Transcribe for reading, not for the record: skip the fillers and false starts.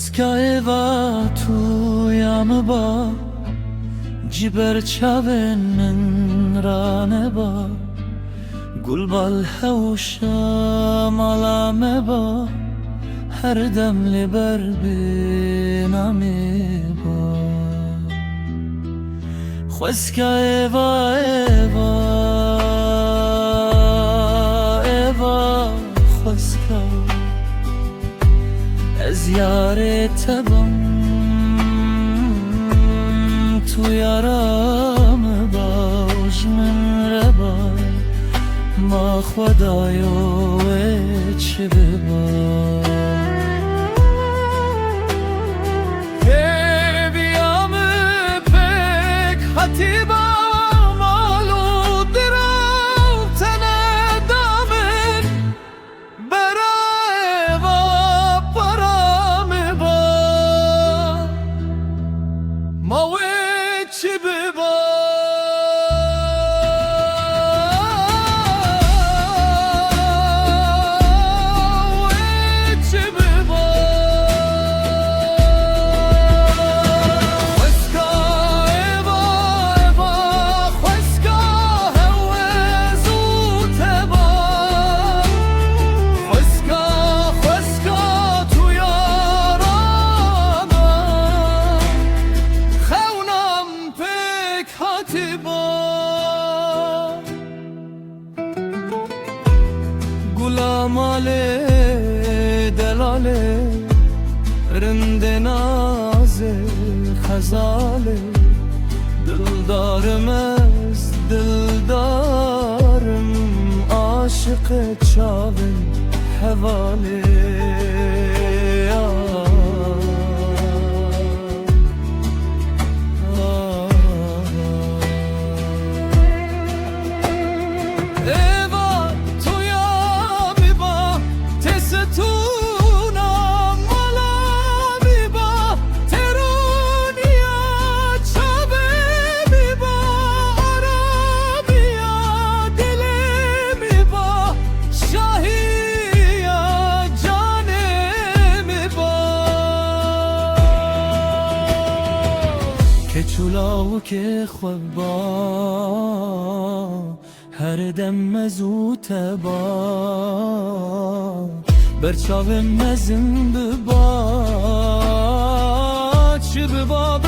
Eva tu yam ba Ciber çaven min rane ba Gulbal hevşa malame ba Her demli ber binami ba Xweska Eva Eva Eva Xweska Ez yare tebam Tu yaramı baş min reba Ma khwadayo eç beba Eviyamı pek hatiba Gulamale delale Rinde naze khazale Dildarım ez dildarım Aşık çavin hevale چولاو که خواب با هر دم مزوت با برچاو مزن ببا چه ببا